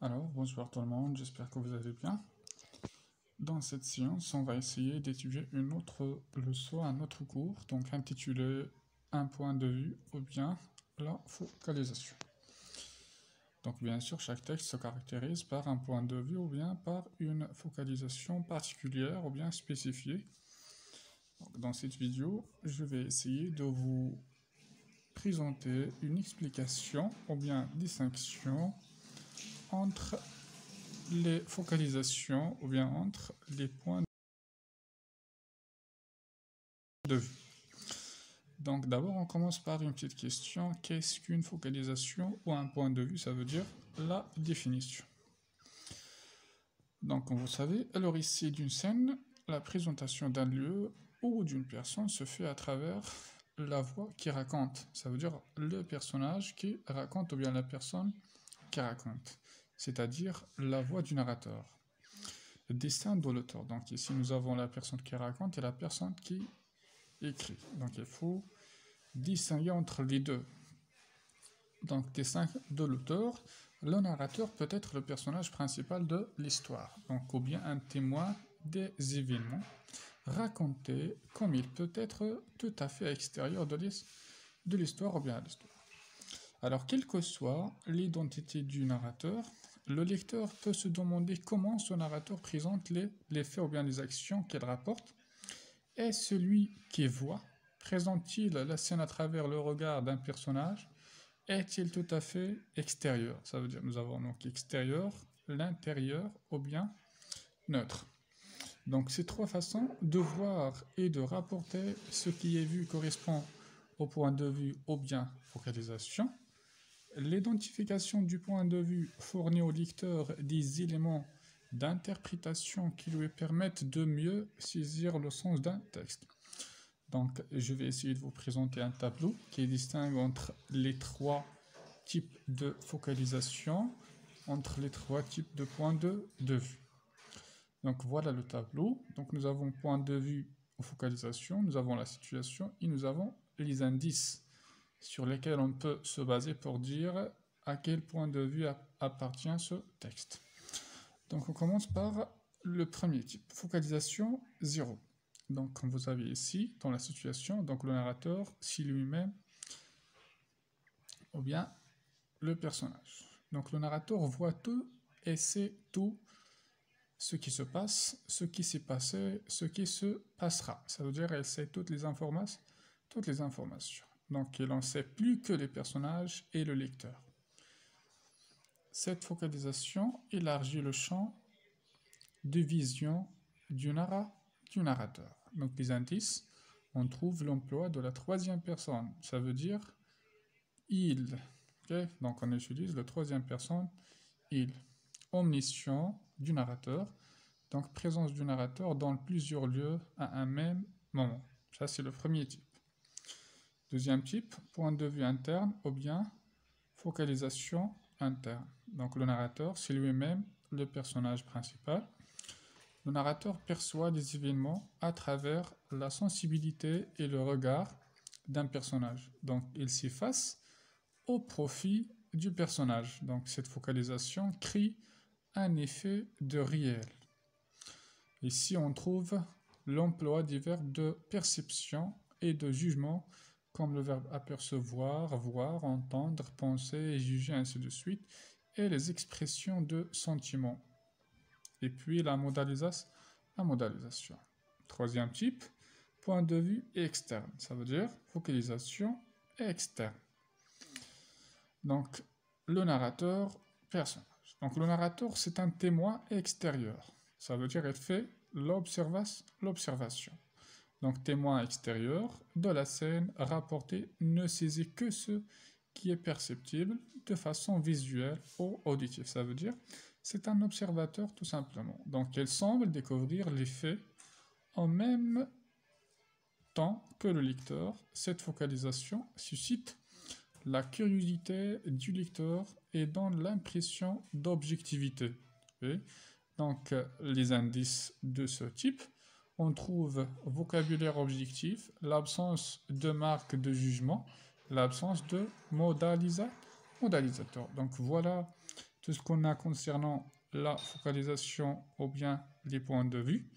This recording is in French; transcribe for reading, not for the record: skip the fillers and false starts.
Alors, bonsoir tout le monde, j'espère que vous allez bien. Dans cette séance, on va essayer d'étudier une autre leçon, un autre cours, donc intitulé Un point de vue ou bien la focalisation. Donc bien sûr, chaque texte se caractérise par un point de vue ou bien par une focalisation particulière ou bien spécifiée. Donc, dans cette vidéo, je vais essayer de vous présenter une explication ou bien distinction entre les focalisations ou bien entre les points de vue. Donc d'abord, on commence par une petite question. Qu'est-ce qu'une focalisation ou un point de vue? Ça veut dire la définition. Donc comme vous savez, à l'origine d'une scène, la présentation d'un lieu ou d'une personne se fait à travers la voix qui raconte. Ça veut dire le personnage qui raconte ou bien la personne qui raconte. C'est-à-dire la voix du narrateur. Destin de l'auteur. Donc ici, nous avons la personne qui raconte et la personne qui écrit. Donc il faut distinguer entre les deux. Donc, dessin de l'auteur, le narrateur peut être le personnage principal de l'histoire, donc ou bien un témoin des événements racontés, comme il peut être tout à fait extérieur de l'histoire ou bien à l'histoire. Alors, quelle que soit l'identité du narrateur, le lecteur peut se demander comment ce narrateur présente les faits ou bien les actions qu'il rapporte. Et celui qui voit, présente-t-il la scène à travers le regard d'un personnage? Est-il tout à fait extérieur? Ça veut dire nous avons donc extérieur, l'intérieur ou bien neutre. Donc ces trois façons de voir et de rapporter ce qui est vu correspond au point de vue ou bien focalisation. L'identification du point de vue fournit au lecteur des éléments d'interprétation qui lui permettent de mieux saisir le sens d'un texte. Donc, je vais essayer de vous présenter un tableau qui distingue entre les trois types de focalisation, entre les trois types de points de vue. Donc, voilà le tableau. Donc, nous avons point de vue ou focalisation, nous avons la situation et nous avons les indices sur lesquels on peut se baser pour dire à quel point de vue appartient ce texte. Donc, on commence par le premier type, focalisation 0. Donc, comme vous avez ici, dans la situation, donc le narrateur, si lui-même, ou bien le personnage. Donc, le narrateur voit tout et sait tout ce qui se passe, ce qui s'est passé, ce qui se passera. Ça veut dire qu'elle sait toutes les informations. Donc, il en sait plus que les personnages et le lecteur. Cette focalisation élargit le champ de vision du narrateur. Donc, les indices, on trouve l'emploi de la troisième personne. Ça veut dire il. Okay? Donc, on utilise la troisième personne, il. Omniscient du narrateur. Donc, présence du narrateur dans plusieurs lieux à un même moment. Ça, c'est le premier type. Deuxième type, point de vue interne ou bien focalisation interne. Donc, le narrateur, c'est lui-même le personnage principal. Le narrateur perçoit des événements à travers la sensibilité et le regard d'un personnage. Donc, il s'efface au profit du personnage. Donc, cette focalisation crée un effet de réel. Ici, on trouve l'emploi des verbes de perception et de jugement, comme le verbe apercevoir, voir, entendre, penser, juger, ainsi de suite, et les expressions de sentiments. Et puis la modalisation. Troisième type, point de vue externe. Ça veut dire focalisation externe. Donc, le narrateur, personnage. Donc, le narrateur, c'est un témoin extérieur. Ça veut dire qu'il fait l'observation. Donc, témoin extérieur de la scène rapportée ne saisit que ce qui est perceptible de façon visuelle ou auditive. Ça veut dire c'est un observateur tout simplement. Donc, il semble découvrir les faits en même temps que le lecteur. Cette focalisation suscite la curiosité du lecteur et donne l'impression d'objectivité. Donc, les indices de ce type, on trouve vocabulaire objectif, l'absence de marque de jugement, l'absence de modalisateur. Donc, voilà tout ce qu'on a concernant la focalisation ou bien les points de vue.